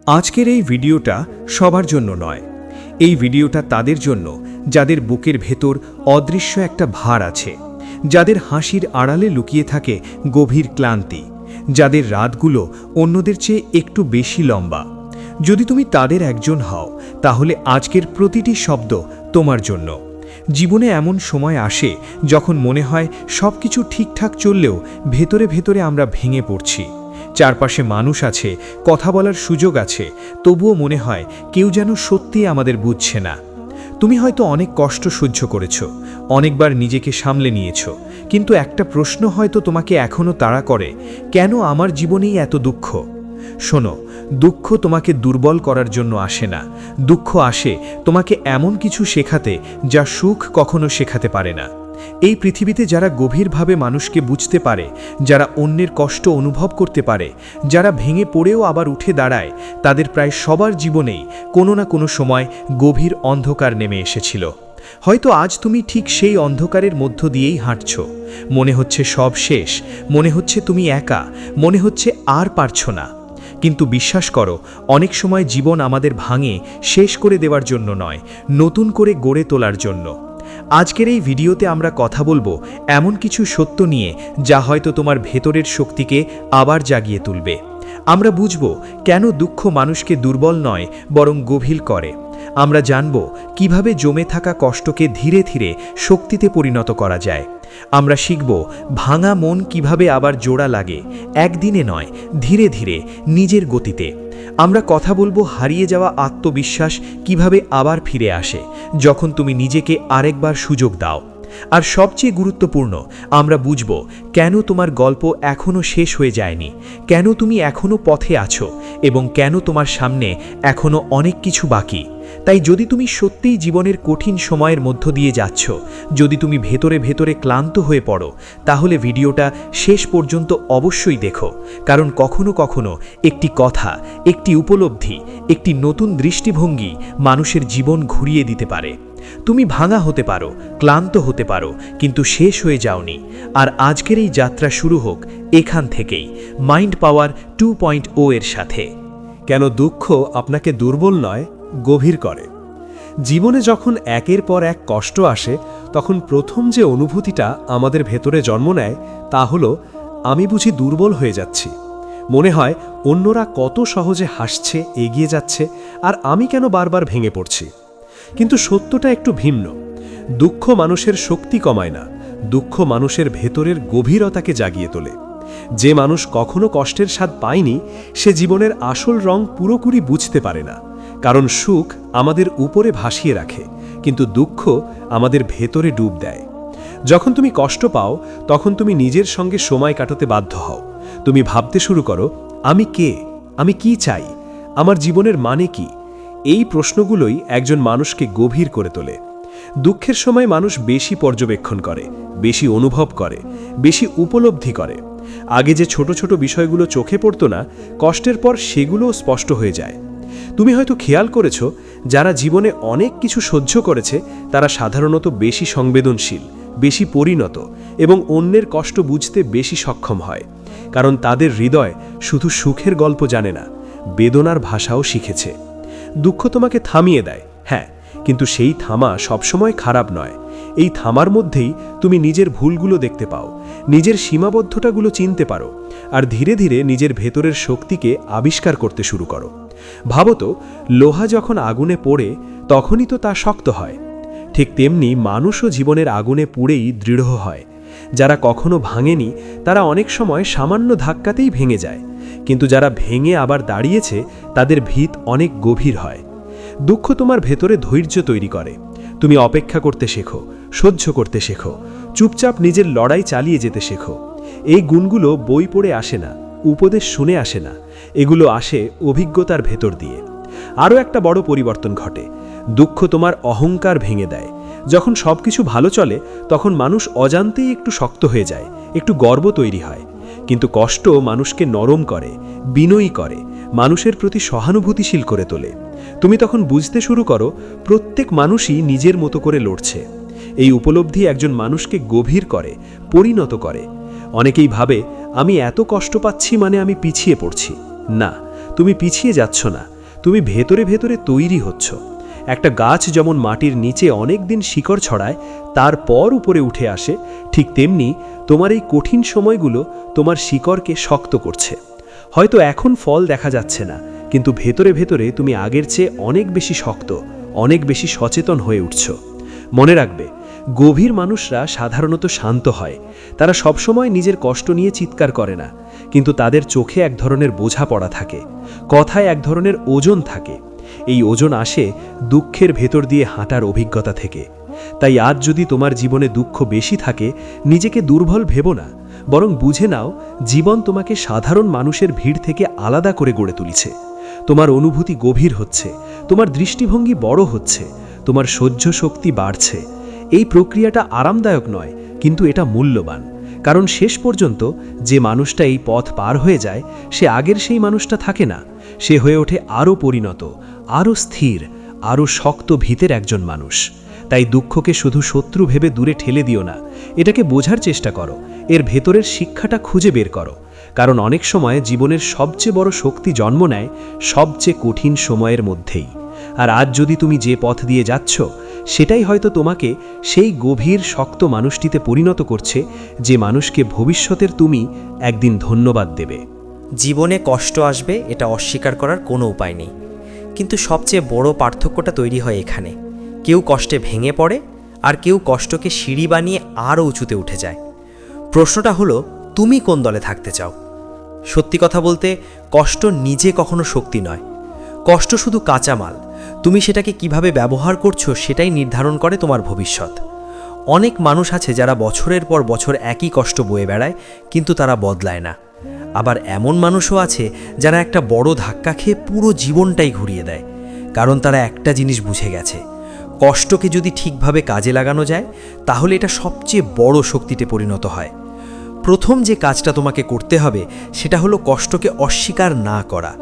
আজকের এই ভিডিওটা সবার জন্য নয়। এই ভিডিওটা তাদের জন্য যাদের বুকের ভেতর অদৃশ্য একটা ভার আছে, যাদের হাসির আড়ালে লুকিয়ে থাকে গভীর ক্লান্তি, যাদের রাতগুলো অন্যদের চেয়ে একটু বেশি লম্বা। যদি তুমি তাদের একজন হও, তাহলে আজকের প্রতিটি শব্দ তোমার জন্য। জীবনে এমন সময় আসে যখন মনে হয় সবকিছু ঠিকঠাক চললেও ভেতরে ভেতরে আমরা ভেঙে পড়ছি। চারপাশে মানুষ আছে, কথা বলার সুযোগ আছে, তবুও মনে হয় কেউ যেন সত্যিই আমাদের বুঝছে না। তুমি হয়তো অনেক কষ্ট সহ্য করেছ, অনেকবার নিজেকে সামলে নিয়েছ, কিন্তু একটা প্রশ্ন হয়তো তোমাকে এখনও তাড়া করে, কেন আমার জীবনেই এত দুঃখ? শোনো, দুঃখ তোমাকে দুর্বল করার জন্য আসে না। দুঃখ আসে তোমাকে এমন কিছু শেখাতে যা সুখ কখনো শেখাতে পারে না। এই পৃথিবীতে যারা গভীরভাবে মানুষকে বুঝতে পারে, যারা অন্যের কষ্ট অনুভব করতে পারে, যারা ভেঙে পড়েও আবার উঠে দাঁড়ায়, তাদের প্রায় সবার জীবনেই কোনো না কোনো সময় গভীর অন্ধকার নেমে এসেছিল। হয়তো আজ তুমি ঠিক সেই অন্ধকারের মধ্য দিয়েই হাঁটছ। মনে হচ্ছে সব শেষ, মনে হচ্ছে তুমি একা, মনে হচ্ছে আর পারছো না। কিন্তু বিশ্বাস করো, অনেক সময় জীবন আমাদের ভাঙে শেষ করে দেওয়ার জন্য নয়, নতুন করে গড়ে তোলার জন্য। আজকের এই ভিডিওতে আমরা কথা বলবো এমন কিছু সত্য নিয়ে যা হয়তো তোমার ভেতরের শক্তিকে আবার জাগিয়ে তুলবে। আমরা বুঝব কেন দুঃখ মানুষকে দুর্বল নয় বরং গভীর করে। আমরা জানব কিভাবে জমে থাকা কষ্টকে ধীরে ধীরে শক্তিতে পরিণত করা যায়। আমরা শিখব ভাঙা মন কিভাবে আবার জোড়া লাগে, একদিনে নয়, ধীরে ধীরে, নিজের গতিতে। আমরা কথা বলবো হারিয়ে যাওয়া আত্মবিশ্বাস কিভাবে আবার ফিরে আসে যখন তুমি নিজেকে আরেকবার সুযোগ দাও। আর সবচেয়ে গুরুত্বপূর্ণ, আমরা বুঝব কেন তোমার গল্প এখনও শেষ হয়ে যায়নি, কেন তুমি এখনও পথে আছো এবং কেন তোমার সামনে এখনও অনেক কিছু বাকি। তাই যদি তুমি সত্যিই জীবনের কঠিন সময়ের মধ্য দিয়ে যাচ্ছ, যদি তুমি ভেতরে ভেতরে ক্লান্ত হয়ে পড়ো, তাহলে ভিডিওটা শেষ পর্যন্ত অবশ্যই দেখো। কারণ কখনো কখনো একটি কথা, একটি উপলব্ধি, একটি নতুন দৃষ্টিভঙ্গি মানুষের জীবন ঘুরিয়ে দিতে পারে। তুমি ভাঙা হতে পারো, ক্লান্ত হতে পারো, কিন্তু শেষ হয়ে যাওনি। আর আজকের এই যাত্রা শুরু হোক এখান থেকেই, মাইন্ড পাওয়ার 2.0 এর সাথে। কেন দুঃখ আপনাকে দুর্বল নয়, গভীর করে। জীবনে যখন একের পর এক কষ্ট আসে, তখন প্রথম যে অনুভূতিটা আমাদের ভেতরে জন্ম নেয় তা হলো, আমি বুঝি দুর্বল হয়ে যাচ্ছি। মনে হয় অন্যরা কত সহজে হাসছে, এগিয়ে যাচ্ছে, আর আমি কেন বারবার ভেঙে পড়ছি। কিন্তু সত্যটা একটু ভিন্ন। দুঃখ মানুষের শক্তি কমায় না, দুঃখ মানুষের ভেতরের গভীরতাকে জাগিয়ে তোলে। যে মানুষ কখনো কষ্টের স্বাদ পায়নি, সে জীবনের আসল রং পুরোপুরি বুঝতে পারে না। কারণ সুখ আমাদের উপরে ভাসিয়ে রাখে, কিন্তু দুঃখ আমাদের ভেতরে ডুব দেয়। যখন তুমি কষ্ট পাও, তখন তুমি নিজের সঙ্গে সময় কাটাতে বাধ্য হও। তুমি ভাবতে শুরু করো, আমি কে, আমি কি চাই, আমার জীবনের মানে কি। এই প্রশ্নগুলোই একজন মানুষকে গভীর করে তোলে। দুঃখের সময় মানুষ বেশি পর্যবেক্ষণ করে, বেশি অনুভব করে, বেশি উপলব্ধি করে। আগে যে ছোট ছোট বিষয়গুলো চোখে পড়তো না, কষ্টের পর সেগুলোও স্পষ্ট হয়ে যায়। তুমি হয়তো খেয়াল করেছ, যারা জীবনে অনেক কিছু সহ্য করেছে তারা সাধারণত বেশি সংবেদনশীল, বেশি পরিণত এবং অন্যের কষ্ট বুঝতে বেশি সক্ষম হয়। কারণ তাদের হৃদয় শুধু সুখের গল্প জানে না, বেদনার ভাষাও শিখেছে। দুঃখ তোমাকে থামিয়ে দেয়, হ্যাঁ, কিন্তু সেই থামা সবসময় খারাপ নয়। এই থামার মধ্যেই তুমি নিজের ভুলগুলো দেখতে পাও, নিজের সীমাবদ্ধতাগুলো চিনতে পারো, আর ধীরে ধীরে নিজের ভেতরের শক্তিকে আবিষ্কার করতে শুরু করো। ভাবো তো, লোহা যখন আগুনে পোড়ে তখনই তো তা শক্ত হয়। ঠিক তেমনি মানুষও জীবনের আগুনে পুড়েই দৃঢ় হয়। যারা কখনো ভাঙেনি তারা অনেক সময় সামান্য ধাক্কাতেই ভেঙে যায়, কিন্তু যারা ভেঙে আবার দাঁড়িয়েছে তাদের ভিত অনেক গভীর হয়। দুঃখ তোমার ভেতরে ধৈর্য তৈরি করে। তুমি অপেক্ষা করতে শেখো, সহ্য করতে শেখো, চুপচাপ নিজের লড়াই চালিয়ে যেতে শেখো। এই গুণগুলো বই পড়ে আসে না, উপদেশ শুনে আসে না, এগুলো আসে অভিজ্ঞতার ভেতর দিয়ে। আরও একটা বড় পরিবর্তন ঘটে, দুঃখ তোমার অহংকার ভেঙে দেয়। যখন সবকিছু ভালো চলে তখন মানুষ অজান্তেই একটু শক্ত হয়ে যায়, একটু গর্ব তৈরি হয়। কিন্তু কষ্ট মানুষকে নরম করে, বিনয়ী করে, মানুষের প্রতি সহানুভূতিশীল করে তোলে। তুমি তখন বুঝতে শুরু করো, প্রত্যেক মানুষই নিজের মতো করে লড়ছে। এই উপলব্ধি একজন মানুষকে গভীর করে, পরিণত করে। অনেকেই ভাবে, আমি এত কষ্ট পাচ্ছি মানে আমি পিছিয়ে পড়ছি। না, তুমি পিছিয়ে যাচ্ছ না, তুমি ভেতরে ভেতরে তৈরি হচ্ছ। একটা গাছ যেমন মাটির নিচে অনেক দিন শিকড় ছড়ায়, তারপর উপরে উঠে আসে, ঠিক তেমনি তোমার এই কঠিন সময়গুলো তোমার শিকড়কে শক্ত করছে। হয়তো এখন ফল দেখা যাচ্ছে না, কিন্তু ভেতরে ভেতরে তুমি আগের চেয়ে অনেক বেশি শক্ত, অনেক বেশি সচেতন হয়ে উঠছ। মনে রাখবে, গভীর মানুষরা সাধারণত শান্ত হয়। তারা সবসময় নিজের কষ্ট নিয়ে চিৎকার করে না, কিন্তু তাদের চোখে এক ধরনের বোঝা পড়া থাকে, কথায় এক ধরনের ওজন থাকে। এই ওজন আসে দুঃখের ভেতর দিয়ে হাঁটার অভিজ্ঞতা থেকে। তাই আজ যদি তোমার জীবনে দুঃখ বেশি থাকে, নিজেকে দুর্বল ভেবো না, বরং বুঝে নাও জীবন তোমাকে সাধারণ মানুষের ভিড় থেকে আলাদা করে গড়ে তুলেছে। তোমার অনুভূতি গভীর হচ্ছে, তোমার দৃষ্টিভঙ্গি বড় হচ্ছে, তোমার সহ্য শক্তি বাড়ছে। এই প্রক্রিয়াটা আরামদায়ক নয়, কিন্তু এটা মূল্যবান। কারণ শেষ পর্যন্ত যে মানুষটা এই পথ পার হয়ে যায়, সে আগের সেই মানুষটা থাকে না। সে হয়ে ওঠে আরও পরিণত, আরও স্থির, আরও শক্ত ভিতের একজন মানুষ। তাই দুঃখকে শুধু শত্রু ভেবে দূরে ঠেলে দিও না, এটাকে বোঝার চেষ্টা করো, এর ভেতরের শিক্ষাটা খুঁজে বের করো। কারণ অনেক সময় জীবনের সবচেয়ে বড় শক্তি জন্ম নেয় সবচেয়ে কঠিন সময়ের মধ্যেই। আর আজ যদি তুমি যে পথ দিয়ে যাচ্ছ, সেটাই হয়তো তোমাকে সেই গভীর শক্ত মানুষটিতে পরিণত করছে, যে মানুষকে ভবিষ্যতের তুমি একদিন ধন্যবাদ দেবে। জীবনে কষ্ট আসবে, এটা অস্বীকার করার কোনো উপায় নেই। কিন্তু সবচেয়ে বড় পার্থক্যটা তৈরি হয় এখানে। কেউ কষ্টে ভেঙে পড়ে, আর কেউ কষ্টকে সিঁড়ি বানিয়ে আরও উঁচুতে উঠে যায়। প্রশ্নটা হলো, তুমি কোন দলে থাকতে চাও? সত্যি কথা বলতে, কষ্ট নিজে কখনো শক্তি নয়। কষ্ট শুধু কাঁচামাল। তুমি সেটাকে কিভাবে ব্যবহার করছো, সেটাই নির্ধারণ করে তোমার ভবিষ্যৎ। অনেক মানুষ আছে যারা বছরের পর বছর একই কষ্ট বয়ে বেড়ায়, কিন্তু তারা বদলায় না। আবার এমন মানুষও আছে যারা একটা বড় ধাক্কা খেয়ে পুরো জীবনটাই ঘুরিয়ে দেয়। কারণ তারা একটা জিনিস বুঝে গেছে, কষ্টকে যদি ঠিকভাবে কাজে লাগানো যায়, তাহলে এটা সবচেয়ে বড় শক্তিতে পরিণত হয়। প্রথম যে কাজটা তোমাকে করতে হবে, সেটা হলো কষ্টকে অস্বীকার না করা।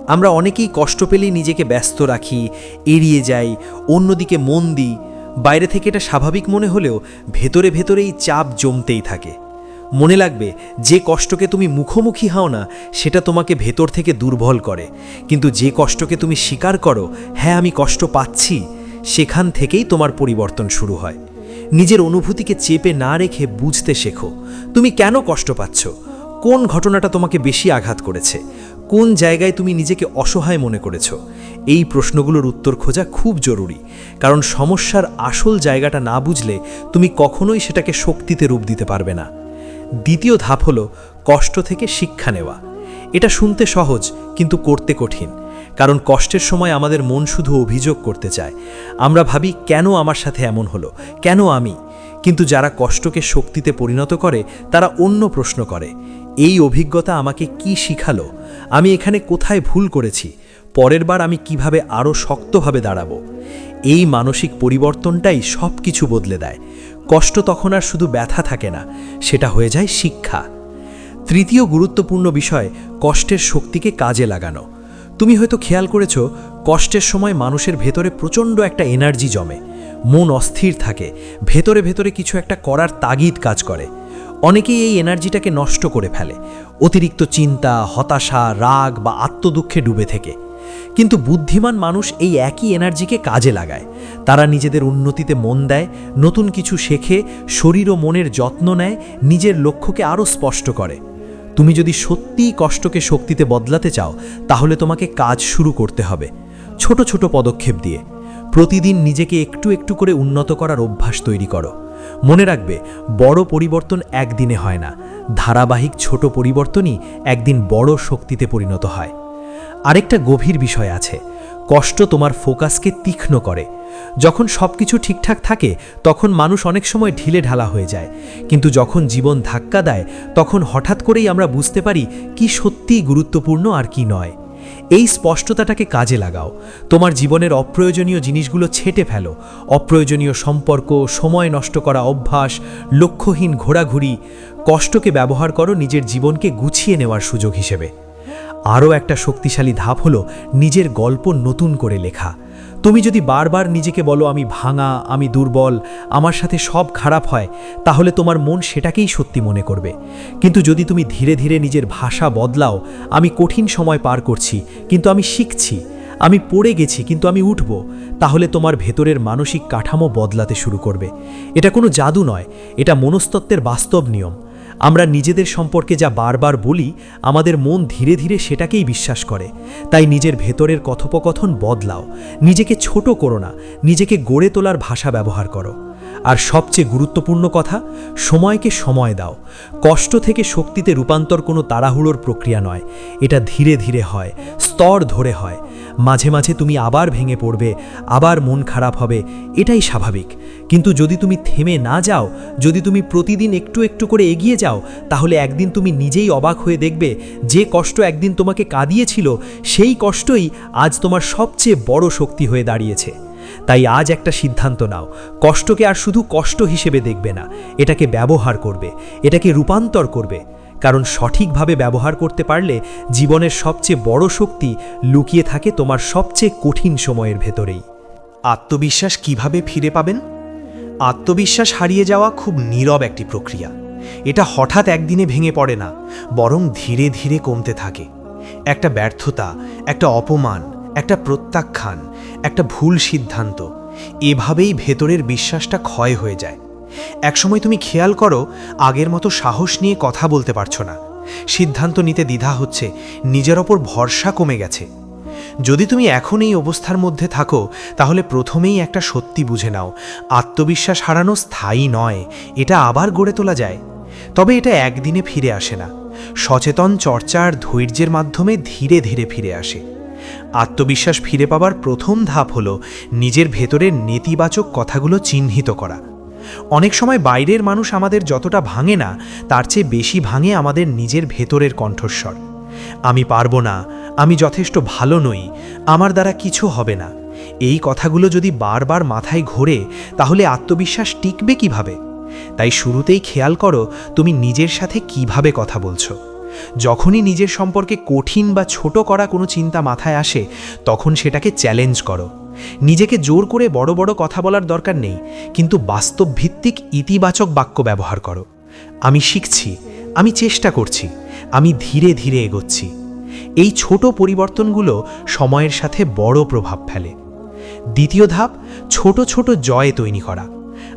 আমরা অনেকেই কষ্ট পেলেই নিজেকে ব্যস্ত রাখি, এড়িয়ে যাই, অন্যদিকে মন দিই। বাইরে থেকে এটা স্বাভাবিক মনে হলেও ভেতরে ভেতরেই চাপ জমতেই থাকে। মনে রাখবে, যে কষ্টকে তুমি মুখোমুখি হও না, সেটা তোমাকে ভেতর থেকে দুর্বল করে। কিন্তু যে কষ্টকে তুমি স্বীকার করো, হ্যাঁ আমি কষ্ট পাচ্ছি, সেখান থেকেই তোমার পরিবর্তন শুরু হয়। নিজের অনুভূতিকে চেপে না রেখে বুঝতে শেখো, তুমি কেন কষ্ট পাচ্ছ, কোন ঘটনাটা তোমাকে বেশি আঘাত করেছে, কোন জায়গায় তুমি নিজেকে অসহায় মনে করেছ। এই প্রশ্নগুলোর উত্তর খোঁজা খুব জরুরি, কারণ সমস্যার আসল জায়গাটা না বুঝলে তুমি কখনোই সেটাকে শক্তিতে রূপ দিতে পারবে না। দ্বিতীয় ধাপ হলো কষ্ট থেকে শিক্ষা নেওয়া। এটা শুনতে সহজ, কিন্তু করতে কঠিন। কারণ কষ্টের সময় আমাদের মন শুধু অভিযোগ করতে চায়। আমরা ভাবি, কেন আমার সাথে এমন হলো, কেন আমি? কিন্তু যারা কষ্টকে শক্তিতে পরিণত করে, তারা অন্য প্রশ্ন করে, এই অভিজ্ঞতা আমাকে কি শিখালো? আমি এখানে কোথায় ভুল করেছি? পরের বার আমি কিভাবে আরও শক্তভাবে দাঁড়াবো? এই মানসিক পরিবর্তনটাই সব কিছু বদলে দেয়। কষ্ট তখন আর শুধু ব্যথা থাকে না, সেটা হয়ে যায় শিক্ষা। তৃতীয় গুরুত্বপূর্ণ বিষয়, কষ্টের শক্তিকে কাজে লাগানো। তুমি হয়তো খেয়াল করেছো, কষ্টের সময় মানুষের ভেতরে প্রচণ্ড একটা এনার্জি জমে, মন অস্থির থাকে, ভেতরে ভেতরে কিছু একটা করার তাগিদ কাজ করে। অনেকেই এই এনার্জিটাকে নষ্ট করে ফেলে, অতিরিক্ত চিন্তা, হতাশা, রাগ বা আত্মদুঃখে ডুবে থেকে। কিন্তু বুদ্ধিমান মানুষ এই একই এনার্জিকে কাজে লাগায়। তারা নিজেদের উন্নতিতে মন দেয়, নতুন কিছু শেখে, শরীর ও মনের যত্ন নেয়, নিজের লক্ষ্যকে আরও স্পষ্ট করে। তুমি যদি সত্যিই কষ্টকে শক্তিতে বদলাতে চাও, তাহলে তোমাকে কাজ শুরু করতে হবে ছোট ছোট পদক্ষেপ দিয়ে। প্রতিদিন নিজেকে একটু একটু করে উন্নত করার অভ্যাস তৈরি করো। মনে রাখবে, বড় পরিবর্তন একদিনে হয় না, ধারাবাহিক ছোট পরিবর্তনই একদিন বড় শক্তিতে পরিণত হয়। আরেকটা গভীর বিষয় আছে, কষ্ট তোমার ফোকাসকে তীক্ষ্ণ করে। যখন সবকিছু ঠিকঠাক থাকে, তখন মানুষ অনেক সময় ঢিলে ঢালা হয়ে যায়। কিন্তু যখন জীবন ধাক্কা দেয়, তখন হঠাৎ করেই আমরা বুঝতে পারি কি সত্যিই গুরুত্বপূর্ণ আর কি নয়। এই স্পষ্টতাটাকে কাজে লাগাও। তোমার জীবনের অপ্রয়োজনীয় জিনিসগুলো ছেঁটে ফেলো। অপ্রয়োজনীয় সম্পর্ক, সময় নষ্ট করা অভ্যাস, লক্ষ্যহীন ঘোরাঘুরি। কষ্টকে ব্যবহার করো নিজের জীবনকে গুছিয়ে নেওয়ার সুযোগ হিসেবে। আরও একটা শক্তিশালী ধাপ হলো নিজের গল্প নতুন করে লেখা। তুমি যদি বারবার নিজেকে বলো, আমি ভাঙা, আমি দুর্বল, আমার সাথে সব খারাপ হয়, তাহলে তোমার মন সেটাকেই সত্যি মনে করবে। কিন্তু যদি তুমি ধীরে ধীরে নিজের ভাষা বদলাও, আমি কঠিন সময় পার করছি, কিন্তু আমি শিখছি, আমি পড়ে গেছি কিন্তু আমি উঠব, তাহলে তোমার ভেতরের মানসিক কাঠামো বদলাতে শুরু করবে। এটা কোনো জাদু নয়, এটা মনস্তত্ত্বের বাস্তব নিয়ম। আমরা নিজেদের সম্পর্কে যা বারবার বলি, আমাদের মন ধীরে ধীরে সেটাকেই বিশ্বাস করে। তাই নিজের ভেতরের কথোপকথন বদলাও, নিজেকে ছোট করো না, নিজেকে গড়ে তোলার ভাষা ব্যবহার করো। আর সবচেয়ে গুরুত্বপূর্ণ কথা, সময়কে সময় দাও। কষ্ট থেকে শক্তিতে রূপান্তর কোনো তাড়াহুড়োর প্রক্রিয়া নয়, এটা ধীরে ধীরে হয়, স্তর ধরে হয়। মাঝে মাঝে তুমি আবার ভেঙে পড়বে, আবার মন খারাপ হবে, এটাই স্বাভাবিক। কিন্তু যদি তুমি থেমে না যাও, যদি তুমি প্রতিদিন একটু একটু করে এগিয়ে যাও, তাহলে একদিন তুমি নিজেই অবাক হয়ে দেখবে যে কষ্ট একদিন তোমাকে কাঁদিয়েছিল, সেই কষ্টই আজ তোমার সবচেয়ে বড় শক্তি হয়ে দাঁড়িয়েছে। তাই আজ একটা সিদ্ধান্ত নাও, কষ্টকে আর শুধু কষ্ট হিসেবে দেখবে না, এটাকে ব্যবহার করবে, এটাকে রূপান্তর করবে। কারণ সঠিকভাবে ব্যবহার করতে পারলে জীবনের সবচেয়ে বড় শক্তি লুকিয়ে থাকে তোমার সবচেয়ে কঠিন সময়ের ভেতরেই। আত্মবিশ্বাস কিভাবে ফিরে পাবেন? আত্মবিশ্বাস হারিয়ে যাওয়া খুব নীরব একটি প্রক্রিয়া। এটা হঠাৎ একদিনে ভেঙে পড়ে না, বরং ধীরে ধীরে কমতে থাকে। একটা ব্যর্থতা, একটা অপমান, একটা প্রত্যাখ্যান, একটা ভুল সিদ্ধান্ত, এভাবেই ভেতরের বিশ্বাসটা ক্ষয় হয়ে যায়। একসময় তুমি খেয়াল করো, আগের মতো সাহস নিয়ে কথা বলতে পারছো না, সিদ্ধান্ত নিতে দ্বিধা হচ্ছে, নিজের ওপর ভরসা কমে গেছে। যদি তুমি এখন এই অবস্থার মধ্যে থাকো, তাহলে প্রথমেই একটা সত্যি বুঝে নাও, আত্মবিশ্বাস হারানো স্থায়ী নয়, এটা আবার গড়ে তোলা যায়। তবে এটা একদিনে ফিরে আসে না, সচেতন চর্চা আর ধৈর্যের মাধ্যমে ধীরে ধীরে ফিরে আসে। আত্মবিশ্বাস ফিরে পাবার প্রথম ধাপ হলো নিজের ভেতরের নেতিবাচক কথাগুলো চিহ্নিত করা। অনেক সময় বাইরের মানুষ আমাদের যতটা ভাঙে না, তার চেয়ে বেশি ভাঙে আমাদের নিজের ভেতরের কণ্ঠস্বর। আমি পারবো না, আমি যথেষ্ট ভালো নই, আমার দ্বারা কিছু হবে না। এই কথাগুলো যদি বারবার মাথায় ঘোরে, তাহলে আত্মবিশ্বাস টিকবে কিভাবে? তাই শুরুতেই খেয়াল করো তুমি নিজের সাথে কিভাবে কথা বলছো। যখনই নিজের সম্পর্কে কঠিন বা ছোট করা কোনো চিন্তা মাথায় আসে, তখন সেটাকে চ্যালেঞ্জ করো। নিজেকে জোর করে বড় বড় কথা বলার দরকার নেই, কিন্তু বাস্তব ভিত্তিক ইতিবাচক বাক্য ব্যবহার করো। আমি শিখছি, আমি চেষ্টা করছি, আমি ধীরে ধীরে এগোচ্ছি। এই ছোট পরিবর্তনগুলো সময়ের সাথে বড় প্রভাব ফেলে। দ্বিতীয় ধাপ, ছোট ছোট জয় তৈরি করা।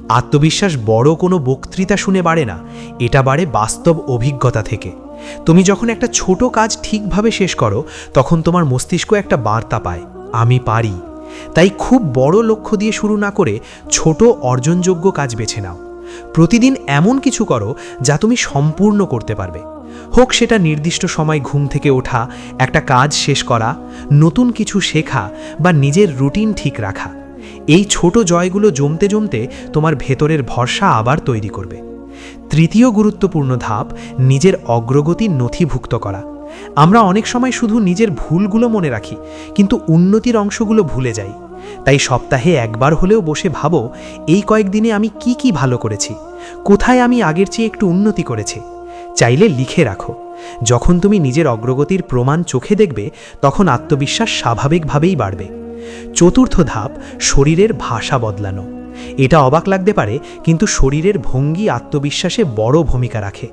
আত্মবিশ্বাস বড় কোনো বক্তৃতা শুনে বাড়ে না, এটা বাড়ে বাস্তব অভিজ্ঞতা থেকে। তুমি যখন একটা ছোট কাজ ঠিকভাবে শেষ করো, তখন তোমার মস্তিষ্ক একটা বার্তা পায়, আমি পারি। তাই খুব বড় লক্ষ্য দিয়ে শুরু না করে ছোট অর্জনযোগ্য কাজ বেছে নাও। প্রতিদিন এমন কিছু করো যা তুমি সম্পূর্ণ করতে পারবে। হোক সেটা নির্দিষ্ট সময় ঘুম থেকে ওঠা, একটা কাজ শেষ করা, নতুন কিছু শেখা বা নিজের রুটিন ঠিক রাখা। এই ছোট জয়গুলো জমতে জমতে তোমার ভেতরের ভরসা আবার তৈরি করবে। তৃতীয় গুরুত্বপূর্ণ ধাপ, নিজের অগ্রগতি নথিভুক্ত করা। আমরা অনেক সময় শুধু নিজের ভুলগুলো মনে রাখি, কিন্তু উন্নতির অংশগুলো ভুলে যাই। তাই সপ্তাহে একবার হলেও বসে ভাবো, এই কয়েকদিনে আমি কি ভালো করেছি, কোথায় আমি আগের চেয়ে একটু উন্নতি করেছি। চাইলে লিখে রাখো। যখন তুমি নিজের অগ্রগতির প্রমাণ চোখে দেখবে, তখন আত্মবিশ্বাস স্বাভাবিকভাবেই বাড়বে। চতুর্থ ধাপ, শরীরের ভাষা বদলানো। এটা অবাক লাগতে পারে, কিন্তু শরীরের ভঙ্গি আত্মবিশ্বাসে বড় ভূমিকা রাখে।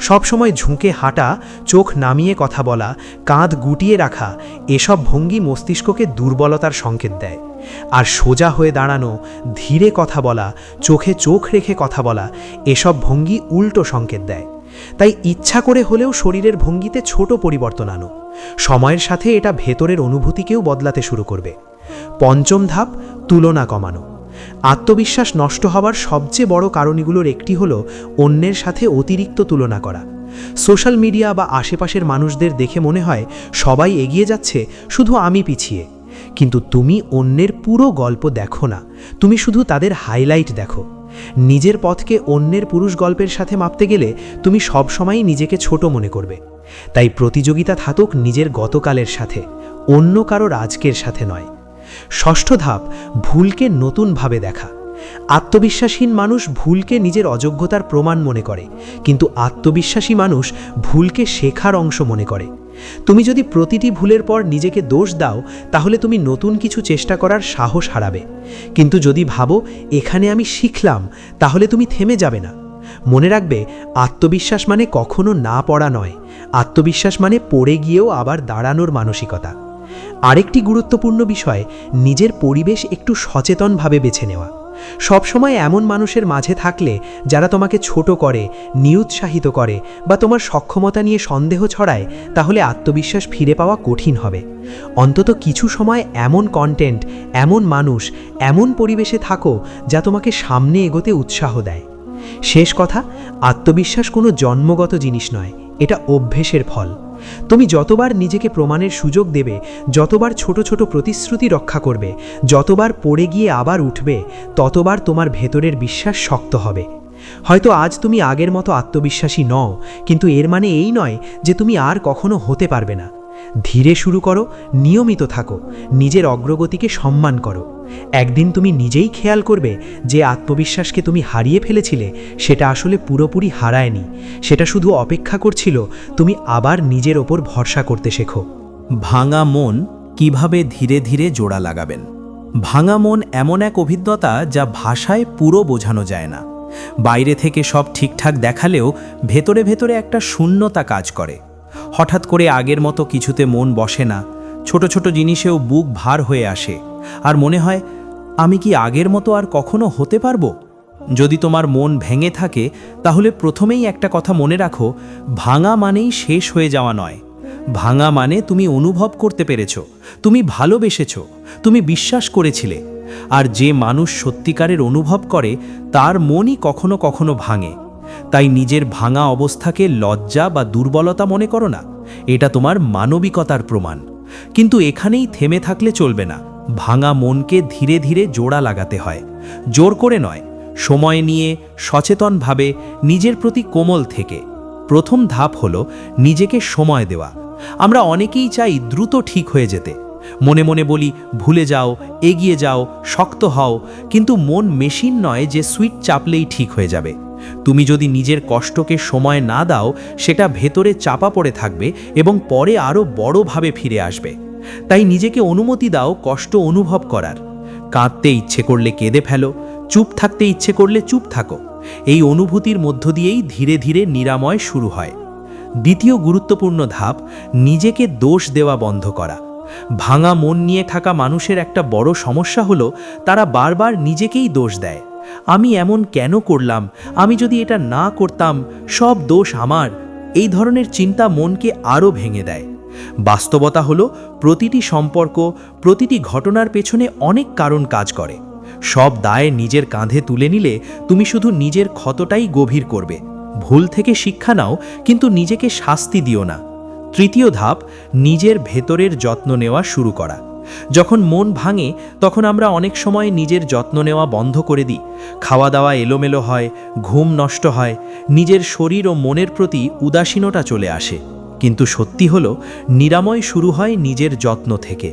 সবসময় ঝুঁকে হাঁটা, চোখ নামিয়ে কথা বলা, কাঁধ গুটিয়ে রাখা, এসব ভঙ্গি মস্তিষ্ককে দুর্বলতার সংকেত দেয়। আর সোজা হয়ে দাঁড়ানো, ধীরে কথা বলা, চোখে চোখ রেখে কথা বলা, এসব ভঙ্গি উল্টো সংকেত দেয়। তাই ইচ্ছা করে হলেও শরীরের ভঙ্গিতে ছোট পরিবর্তন আনো। সময়ের সাথে এটা ভেতরের অনুভূতিকেও বদলাতে শুরু করবে। পঞ্চম ধাপ, তুলনা কমানো। আত্মবিশ্বাস নষ্ট হওয়ার সবচেয়ে বড় কারণগুলোর একটি হলো অন্যের সাথে অতিরিক্ত তুলনা করা। সোশ্যাল মিডিয়া বা আশেপাশের মানুষদের দেখে মনে হয় সবাই এগিয়ে যাচ্ছে, শুধু আমি পিছিয়ে। কিন্তু তুমি অন্যের পুরো গল্প দেখো না, তুমি শুধু তাদের হাইলাইট দেখো। নিজের পথকে অন্যের পুরুষ গল্পের সাথে মাপতে গেলে তুমি সবসময়ই নিজেকে ছোট মনে করবে। তাই প্রতিযোগিতা থাকুক নিজের গতকালের সাথে, অন্য কারোর আজকের সাথে নয়। ষষ্ঠ ধাপ, ভুলকে নতুনভাবে দেখা। আত্মবিশ্বাসহীন মানুষ ভুলকে নিজের অযোগ্যতার প্রমাণ মনে করে, কিন্তু আত্মবিশ্বাসী মানুষ ভুলকে শেখার অংশ মনে করে। তুমি যদি প্রতিটি ভুলের পর নিজেকে দোষ দাও, তাহলে তুমি নতুন কিছু চেষ্টা করার সাহস হারাবে। কিন্তু যদি ভাবো এখানে আমি শিখলাম, তাহলে তুমি থেমে যাবে না। মনে রাখবে, আত্মবিশ্বাস মানে কখনো না পড়া নয়, আত্মবিশ্বাস মানে পড়ে গিয়েও আবার দাঁড়ানোর মানসিকতা। আরেকটি গুরুত্বপূর্ণ বিষয় নিজের পরিবেশ একটু সচেতনভাবে বেছে নেওয়া। সবসময় এমন মানুষের মাঝে থাকলে যারা তোমাকে ছোট করে, নিরুৎসাহিত করে বা তোমার সক্ষমতা নিয়ে সন্দেহ ছড়ায়, তাহলে আত্মবিশ্বাস ফিরে পাওয়া কঠিন হবে। অন্তত কিছু সময় এমন কন্টেন্ট, এমন মানুষ, এমন পরিবেশে থাকো যা তোমাকে সামনে এগোতে উৎসাহ দেয়। শেষ কথা, আত্মবিশ্বাস কোনো জন্মগত জিনিস নয়, এটা অভ্যেসের ফল। তুমি যতবার নিজেকে প্রমাণের সুযোগ দেবে, যতবার ছোট ছোট প্রতিশ্রুতি রক্ষা করবে, যতবার পড়ে গিয়ে আবার উঠবে, ততবার তোমার ভেতরের বিশ্বাস শক্ত হবে। হয়তো আজ তুমি আগের মতো আত্মবিশ্বাসী নও, কিন্তু এর মানে এই নয় যে তুমি আর কখনো হতে পারবে না। ধীরে শুরু করো, নিয়মিত থাকো, নিজের অগ্রগতিকে সম্মান করো। একদিন তুমি নিজেই খেয়াল করবে যে আত্মবিশ্বাসকে তুমি হারিয়ে ফেলেছিলে সেটা আসলে পুরোপুরি হারায়নি, সেটা শুধু অপেক্ষা করছিল তুমি আবার নিজের ওপর ভরসা করতে শেখো। ভাঙা মন কিভাবে ধীরে ধীরে জোড়া লাগাবেন। ভাঙা মন এমন এক অভিজ্ঞতা যা ভাষায় পুরো বোঝানো যায় না। বাইরে থেকে সব ঠিকঠাক দেখালেও ভেতরে ভেতরে একটা শূন্যতা কাজ করে। হঠাৎ করে আগের মতো কিছুতে মন বসে না, ছোট ছোট জিনিসেও বুক ভার হয়ে আসে, আর মনে হয় আমি কি আগের মতো আর কখনো হতে পারবো? যদি তোমার মন ভেঙে থাকে তাহলে প্রথমেই একটা কথা মনে রাখো, ভাঙা মানেই শেষ হয়ে যাওয়া নয়। ভাঙা মানে তুমি অনুভব করতে পেরেছো, তুমি ভালোবেসেছো, তুমি বিশ্বাস করেছিলে। আর যে মানুষ সত্যিকারের অনুভব করে তার মনই কখনো কখনো ভাঙে। তাই নিজের ভাঙা অবস্থাকে লজ্জা বা দুর্বলতা মনে করো না, এটা তোমার মানবিকতার প্রমাণ। কিন্তু এখানেই থেমে থাকলে চলবে না। ভাঙা মনকে ধীরে ধীরে জোড়া লাগাতে হয়, জোর করে নয়, সময় নিয়ে, সচেতনভাবে, নিজের প্রতি কোমল থেকে। প্রথম ধাপ হলো নিজেকে সময় দেওয়া। আমরা অনেকেই চাই দ্রুত ঠিক হয়ে যেতে। মনে মনে বলি ভুলে যাও, এগিয়ে যাও, শক্ত হও, কিন্তু মন মেশিন নয় যে সুইচ চাপলেই ঠিক হয়ে যাবে। তুমি যদি নিজের কষ্টকে সময় না দাও, সেটা ভেতরে চাপা পড়ে থাকবে এবং পরে আরও বড়ভাবে ফিরে আসবে। তাই নিজেকে অনুমতি দাও কষ্ট অনুভব করার। কাঁদতে ইচ্ছে করলে কেঁদে ফেলো, চুপ থাকতে ইচ্ছে করলে চুপ থাকো। এই অনুভূতির মধ্য দিয়েই ধীরে ধীরে নিরাময় শুরু হয়। দ্বিতীয় গুরুত্বপূর্ণ ধাপ, নিজেকে দোষ দেওয়া বন্ধ করা। ভাঙা মন নিয়ে থাকা মানুষের একটা বড় সমস্যা হলো তারা বারবার নিজেকেই দোষ দেয়। আমি এমন কেন করলাম, আমি যদি এটা না করতাম, সব দোষ আমার। এই ধরনের চিন্তা মনকে আরও ভেঙে দেয়। বাস্তবতা হলো প্রতিটি সম্পর্ক, প্রতিটি ঘটনার পেছনে অনেক কারণ কাজ করে। সব দায় নিজের কাঁধে তুলে নিলে তুমি শুধু নিজের ক্ষতটাই গভীর করবে। ভুল থেকে শিক্ষা নাও, কিন্তু নিজেকে শাস্তি দিও না। তৃতীয় ধাপ, নিজের ভেতরের যত্ন নেওয়া শুরু করা। যখন মন ভাঙে তখন আমরা অনেক সময় নিজের যত্ন নেওয়া বন্ধ করে দিই। খাওয়া দাওয়া এলোমেলো হয়, ঘুম নষ্ট হয়, নিজের শরীর ও মনের প্রতি উদাসীনতা চলে আসে। কিন্তু সত্যি হলো নিরাময় শুরু হয় নিজের যত্ন থেকে।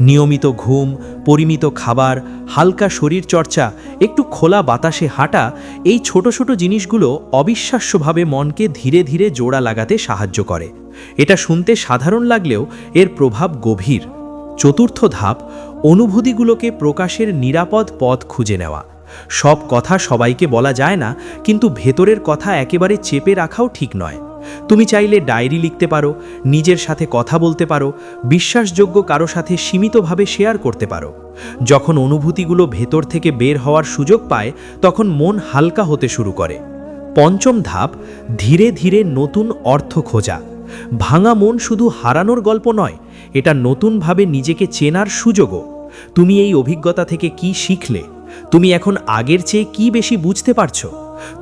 নিয়মিত ঘুম, পরিমিত খাবার, হালকা শরীরচর্চা, একটু খোলা বাতাসে হাঁটা, এই ছোট ছোট জিনিসগুলো অবিশ্বাস্যভাবে মনকে ধীরে ধীরে জোড়া লাগাতে সাহায্য করে। এটা শুনতে সাধারণ লাগলেও এর প্রভাব গভীর। চতুর্থ ধাপ, অনুভূতিগুলোকে প্রকাশের নিরাপদ পথ খুঁজে নেওয়া। সব কথা সবাইকে বলা যায় না, কিন্তু ভেতরের কথা একেবারে চেপে রাখাও ঠিক নয়। তুমি চাইলে ডায়েরি লিখতে পারো, নিজের সাথে কথা বলতে পারো, বিশ্বাসযোগ্য কারো সাথে সীমিতভাবে শেয়ার করতে পারো। যখন অনুভূতিগুলো ভেতর থেকে বের হওয়ার সুযোগ পায় তখন মন হালকা হতে শুরু করে। পঞ্চম ধাপ, ধীরে ধীরে নতুন অর্থ খোঁজা। ভাঙা মন শুধু হারানোর গল্প নয়, এটা নতুনভাবে নিজেকে চেনার সুযোগও। তুমি এই অভিজ্ঞতা থেকে কি শিখলে? তুমি এখন আগের চেয়ে কি বেশি বুঝতে পারছো?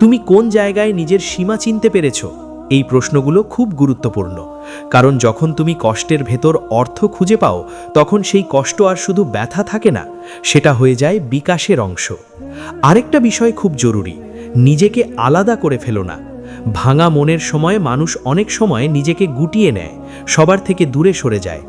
তুমি কোন জায়গায় নিজের সীমা চিনতে পেরেছো? এই প্রশ্নগুলো খুব গুরুত্বপূর্ণ, কারণ যখন তুমি কষ্টের ভেতর অর্থ খুঁজে পাও তখন সেই কষ্ট আর শুধু ব্যথা থাকে না, সেটা হয়ে যায় বিকাশের অংশ। আরেকটা বিষয় খুব জরুরি, নিজেকে আলাদা করে ফেলো না। ভাঙা মনের সময় মানুষ অনেক সময় নিজেকে গুটিয়ে নেয়, সবার থেকে দূরে সরে যায়।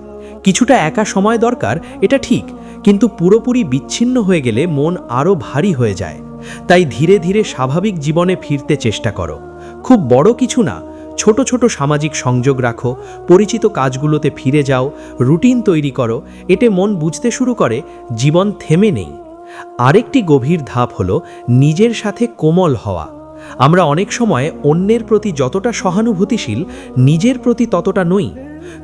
কিছুটা একা সময় দরকার, এটা ঠিক, কিন্তু পুরোপুরি বিচ্ছিন্ন হয়ে গেলে মন আরও ভারী হয়ে যায়। তাই ধীরে ধীরে স্বাভাবিক জীবনে ফিরতে চেষ্টা করো। খুব বড় কিছু না, ছোট ছোট সামাজিক সংযোগ রাখো, পরিচিত কাজগুলোতে ফিরে যাও, রুটিন তৈরি করো। এতে মন বুঝতে শুরু করে জীবন থেমে নেই। আরেকটি গভীর ধাপ হলো নিজের সাথে কোমল হওয়া। আমরা অনেক সময় অন্যের প্রতি যতটা সহানুভূতিশীল, নিজের প্রতি ততটা নই।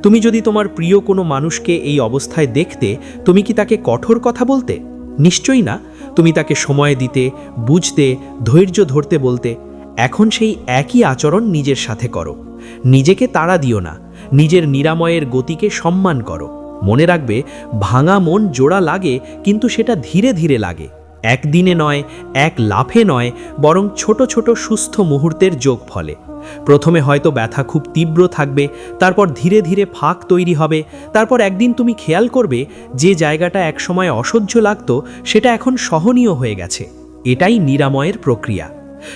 তুমি যদি তোমার প্রিয় কোনো মানুষকে এই অবস্থায় দেখতে, তুমি কি তাকে কঠোর কথা বলতে? নিশ্চয়ই না। তুমি তাকে সময় দিতে, বুঝতে, ধৈর্য ধরতে বলতে। এখন সেই একই আচরণ নিজের সাথে করো। নিজেকে তাড়া দিও না, নিজের নিরাময়ের গতিকে সম্মান করো। মনে রাখবে, ভাঙা মন জোড়া লাগে, কিন্তু সেটা ধীরে ধীরে লাগে। একদিনে নয়, এক লাফে নয়, বরং ছোট ছোট সুস্থ মুহূর্তের যোগ ফলে। প্রথমে হয়তো ব্যথা খুব তীব্র থাকবে, তারপর ধীরে ধীরে ফাঁক তৈরি হবে, তারপর একদিন তুমি খেয়াল করবে যে জায়গাটা একসময় অসহ্য লাগতো সেটা এখন সহনীয় হয়ে গেছে। এটাই নিরাময়ের প্রক্রিয়া।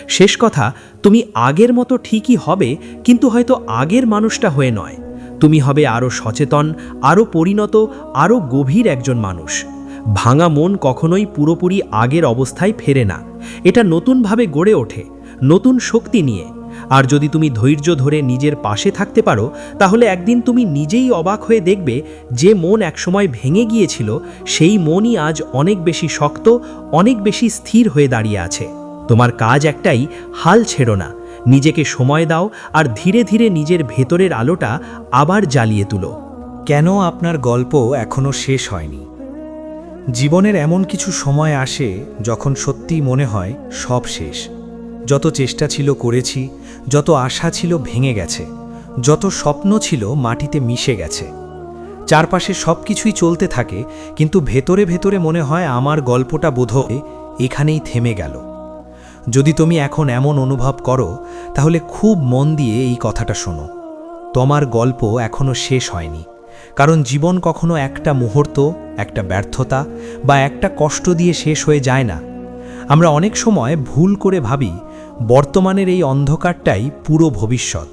শেষ কথা, তুমি আগের মতো ঠিকই হবে, কিন্তু হয়তো আগের মানুষটা হয়ে নয়। তুমি হবে আরও সচেতন, আরও পরিণত, আরও গভীর একজন মানুষ। ভাঙা মন কখনোই পুরোপুরি আগের অবস্থায় ফেরে না। এটা নতুনভাবে গড়ে ওঠে, নতুন শক্তি নিয়ে। আর যদি তুমি ধৈর্য ধরে নিজের পাশে থাকতে পারো, তাহলে একদিন তুমি নিজেই অবাক হয়ে দেখবে যে মন একসময় ভেঙে গিয়েছিল, সেই মনই আজ অনেক বেশি শক্ত, অনেক বেশি স্থির হয়ে দাঁড়িয়ে আছে। তোমার কাজ একটাই, হাল ছেড়ো না, নিজেকে সময় দাও আর ধীরে ধীরে নিজের ভেতরের আলোটা আবার জ্বালিয়ে তুলো। কেন আপনার গল্প এখনও শেষ হয়নি? জীবনের এমন কিছু সময় আসে যখন সত্যিই মনে হয় সব শেষ। যত চেষ্টা ছিল করেছি, যত আশা ছিল ভেঙে গেছে, যত স্বপ্ন ছিল মাটিতে মিশে গেছে। চারপাশে সব কিছুই চলতে থাকে, কিন্তু ভেতরে ভেতরে মনে হয় আমার গল্পটা বোধহয় এখানেই থেমে গেল। যদি তুমি এখন এমন অনুভব করো, তাহলে খুব মন দিয়ে এই কথাটা শোনো। তোমার গল্প এখনও শেষ হয়নি, কারণ জীবন কখনো একটা মুহূর্ত, একটা ব্যর্থতা বা একটা কষ্ট দিয়ে শেষ হয়ে যায় না। আমরা অনেক সময় ভুল করে ভাবি বর্তমানের এই অন্ধকারটাই পুরো ভবিষ্যৎ,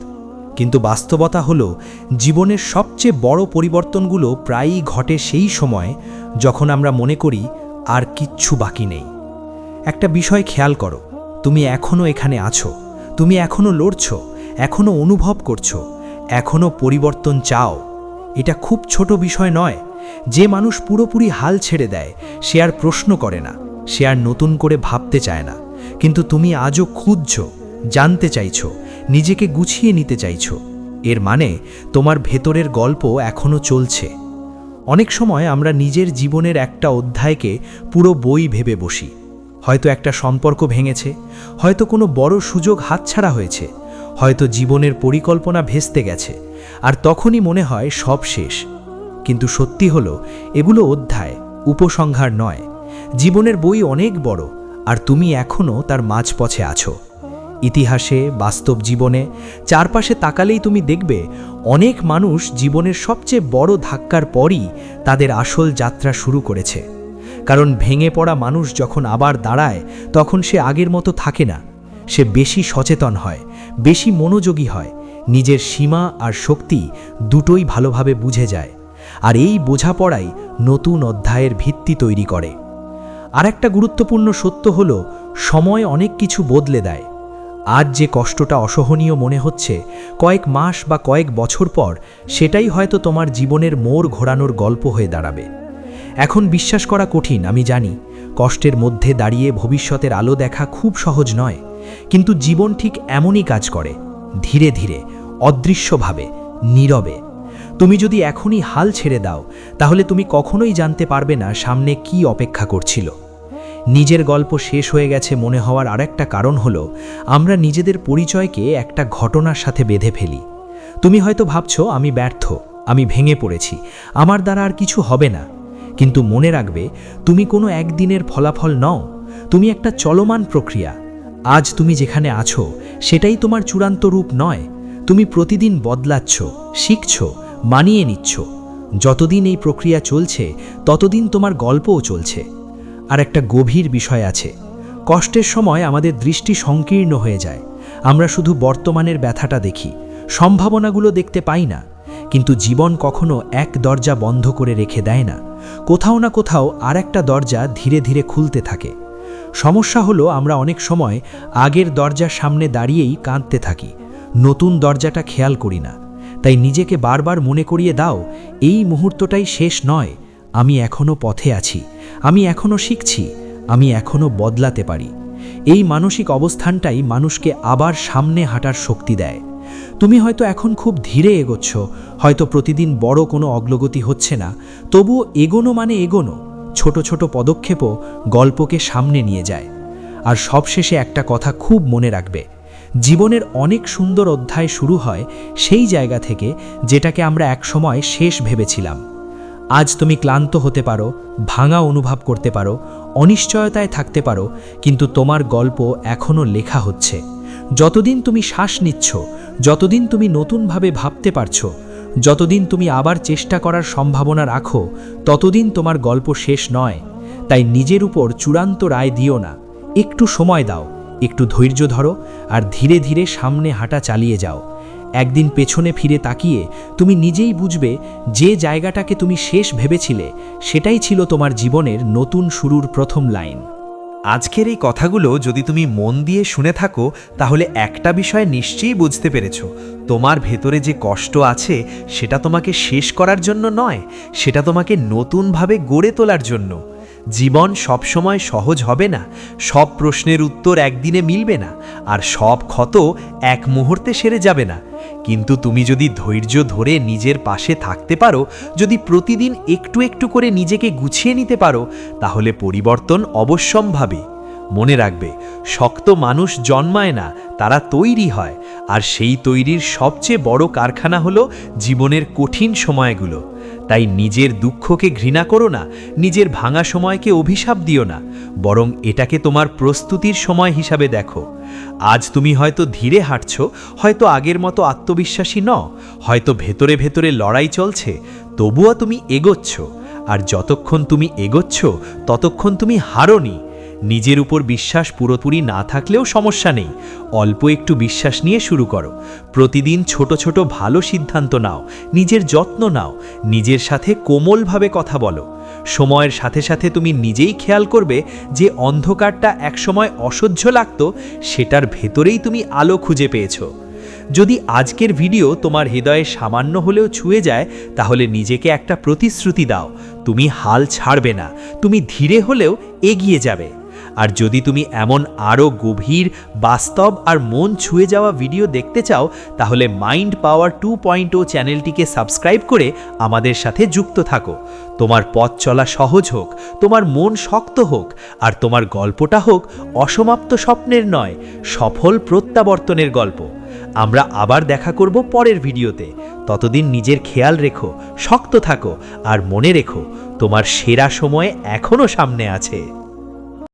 কিন্তু বাস্তবতা হলো জীবনের সবচেয়ে বড় পরিবর্তনগুলো প্রায়ই ঘটে সেই সময় যখন আমরা মনে করি আর কিচ্ছু বাকি নেই। একটা বিষয় খেয়াল করো, তুমি এখনও এখানে আছো, তুমি এখনও লড়ছো, এখনও অনুভব করছো, এখনও পরিবর্তন চাও। এটা খুব ছোট বিষয় নয়। যে মানুষ পুরোপুরি হাল ছেড়ে দেয়, সে আর প্রশ্ন করে না, সে আর নতুন করে ভাবতে চায় না। কিন্তু তুমি আজও খুঁজছো, জানতে চাইছো, নিজেকে গুছিয়ে নিতে চাইছো। এর মানে তোমার ভেতরের গল্প এখনও চলছে। অনেক সময় আমরা নিজের জীবনের একটা অধ্যায়কে পুরো বই ভেবে বসি। হয়তো একটা সম্পর্ক ভেঙেছে, হয়তো কোনো বড় সুযোগ হাতছাড়া হয়েছে, হয়তো জীবনের পরিকল্পনা ভেস্তে গেছে, আর তখনই মনে হয় সব শেষ। কিন্তু সত্যি হলো, এগুলো অধ্যায়, উপসংহার নয়। জীবনের বই অনেক বড়, আর তুমি এখনও তার মাঝপথে আছো। ইতিহাসে, বাস্তব জীবনে, চারপাশে তাকালেই তুমি দেখবে অনেক মানুষ জীবনের সবচেয়ে বড় ধাক্কার পরই তাদের আসল যাত্রা শুরু করেছে। কারণ ভেঙে পড়া মানুষ যখন আবার দাঁড়ায়, তখন সে আগের মতো থাকে না। সে বেশি সচেতন হয়, বেশি মনোযোগী হয়, নিজের সীমা আর শক্তি দুটোই ভালোভাবে বুঝে যায়। আর এই বোঝাপড়াই নতুন অধ্যায়ের ভিত্তি তৈরি করে। আর একটা গুরুত্বপূর্ণ সত্য হলো, সময় অনেক কিছু বদলে দেয়। আজ যে কষ্টটা অসহনীয় মনে হচ্ছে, কয়েক মাস বা কয়েক বছর পর সেটাই হয়তো তোমার জীবনের মোড় ঘোরানোর গল্প হয়ে দাঁড়াবে। এখন বিশ্বাস করা কঠিন, আমি জানি। কষ্টের মধ্যে দাঁড়িয়ে ভবিষ্যতের আলো দেখা খুব সহজ নয়, কিন্তু জীবন ঠিক এমনই কাজ করে, ধীরে ধীরে, অদৃশ্যভাবে, নীরবে। তুমি যদি এখনই হাল ছেড়ে দাও, তাহলে তুমি কখনোই জানতে পারবে না সামনে কি অপেক্ষা করছিল। নিজের গল্প শেষ হয়ে গেছে মনে হওয়ার আরেকটা কারণ হলো, আমরা নিজেদের পরিচয়কে একটা ঘটনার সাথে বেঁধে ফেলি। তুমি হয়তো ভাবছো, আমি ব্যর্থ, আমি ভেঙে পড়েছি, আমার দ্বারা আর কিছু হবে না। কিন্তু মনে রাখবে, তুমি কোনো একদিনের ফলাফল নও, তুমি একটা চলমান প্রক্রিয়া। আজ তুমি যেখানে আছো, সেটাই তোমার চূড়ান্ত রূপ নয়। তুমি প্রতিদিন বদলাচ্ছ, শিখছ, মানিয়ে নিচ্ছ। যতদিন এই প্রক্রিয়া চলছে, ততদিন তোমার গল্পও চলছে। আর একটা গভীর বিষয় আছে, কষ্টের সময় আমাদের দৃষ্টি সংকীর্ণ হয়ে যায়। আমরা শুধু বর্তমানের ব্যথাটা দেখি, সম্ভাবনাগুলো দেখতে পাই না। কিন্তু জীবন কখনো এক দরজা বন্ধ করে রেখে দেয় না। কোথাও না কোথাও আর একটা দরজা ধীরে ধীরে খুলতে থাকে। সমস্যা হলো, আমরা অনেক সময় আগের দরজার সামনে দাঁড়িয়েই কাঁদতে থাকি, নতুন দরজাটা খেয়াল করি না। তাই নিজেকে বারবার মনে করিয়ে দাও, এই মুহূর্তটাই শেষ নয়। আমি এখনও পথে আছি, আমি এখনও শিখছি, আমি এখনও বদলাতে পারি। এই মানসিক অবস্থানটাই মানুষকে আবার সামনে হাঁটার শক্তি দেয়। তুমি হয়তো এখন খুব ধীরে এগোচ্ছ, হয়তো প্রতিদিন বড় কোনো অগ্রগতি হচ্ছে না, তবুও এগোনো মানে এগোনো। ছোট ছোট পদক্ষেপও গল্পকে সামনে নিয়ে যায়। আর সবশেষে একটা কথা খুব মনে রাখবে, জীবনের অনেক সুন্দর অধ্যায় শুরু হয় সেই জায়গা থেকে যেটাকে আমরা একসময় শেষ ভেবেছিলাম। আজ তুমি ক্লান্ত হতে পারো, ভাঙা অনুভব করতে পারো, অনিশ্চয়তায় থাকতে পারো, কিন্তু তোমার গল্প এখনও লেখা হচ্ছে। যতদিন তুমি শ্বাস নিচ্ছ, যতদিন তুমি নতুনভাবে ভাবতে পারছো, যতদিন তুমি আবার চেষ্টা করার সম্ভাবনা রাখো, ততদিন তোমার গল্প শেষ নয়। তাই নিজের উপর চূড়ান্ত রায় দিও না, একটু সময় দাও, একটু ধৈর্য ধরো, আর ধীরে ধীরে সামনে হাঁটা চালিয়ে যাও। একদিন পেছনে ফিরে তাকিয়ে তুমি নিজেই বুঝবে যে জায়গাটাকে তুমি শেষ ভেবেছিলে সেটাই ছিল তোমার জীবনের নতুন শুরুর প্রথম লাইন। আজকের এই কথাগুলো যদি তুমি মন দিয়ে শুনে থাকো, তাহলে একটা বিষয় নিশ্চয়ই বুঝতে পেরেছো, তোমার ভেতরে যে কষ্ট আছে সেটা তোমাকে শেষ করার জন্য নয়, সেটা তোমাকে নতুনভাবে গড়ে তোলার জন্য। জীবন সবসময় সহজ হবে না, সব প্রশ্নের উত্তর একদিনে মিলবে না, আর সব ক্ষত এক মুহূর্তে সেরে যাবে না। কিন্তু তুমি যদি ধৈর্য ধরে নিজের পাশে থাকতে পারো, যদি প্রতিদিন একটু একটু করে নিজেকে গুছিয়ে নিতে পারো, তাহলে পরিবর্তন অবশ্যম্ভাবী। মনে রাখবে, শক্ত মানুষ জন্মায় না, তারা তৈরি হয়। আর সেই তৈরির সবচেয়ে বড় কারখানা হলো জীবনের কঠিন সময়গুলো। তাই নিজের দুঃখকে ঘৃণা করো না, নিজের ভাঙা সময়কে অভিশাপ দিও না, বরং এটাকে তোমার প্রস্তুতির সময় হিসাবে দেখো। আজ তুমি হয়তো ধীরে হাঁটছো, হয়তো আগের মতো আত্মবিশ্বাসী নও, হয়তো ভেতরে ভেতরে লড়াই চলছে, তবুও তুমি এগোচ্ছ। আর যতক্ষণ তুমি এগোচ্ছ, ততক্ষণ তুমি হারোনি। নিজের উপর বিশ্বাস পুরোপুরি না থাকলেও সমস্যা নেই, অল্প একটু বিশ্বাস নিয়ে শুরু করো। প্রতিদিন ছোট ছোট ভালো সিদ্ধান্ত নাও, নিজের যত্ন নাও, নিজের সাথে কোমলভাবে কথা বলো। সময়ের সাথে সাথে তুমি নিজেই খেয়াল করবে যে অন্ধকারটা একসময় অসহ্য লাগতো, সেটার ভেতরেই তুমি আলো খুঁজে পেয়েছো। যদি আজকের ভিডিও তোমার হৃদয়ে সামান্য হলেও ছুঁয়ে যায়, তাহলে নিজেকে একটা প্রতিশ্রুতি দাও, তুমি হাল ছাড়বে না, তুমি ধীরে হলেও এগিয়ে যাবে। আর যদি তুমি এমন আরও গভীর, বাস্তব আর মন ছুঁয়ে যাওয়া ভিডিও দেখতে চাও, তাহলে মাইন্ড পাওয়ার 2.0 চ্যানেলটিকে সাবস্ক্রাইব করে আমাদের সাথে যুক্ত থাকো। তোমার পথ চলা সহজ হোক, তোমার মন শক্ত হোক, আর তোমার গল্পটা হোক অসমাপ্ত স্বপ্নের নয়, সফল প্রত্যাবর্তনের গল্প। আমরা আবার দেখা করব পরের ভিডিওতে। ততদিন নিজের খেয়াল রেখো, শক্ত থাকো, আর মনে রেখো, তোমার সেরা সময় এখনও সামনে আছে।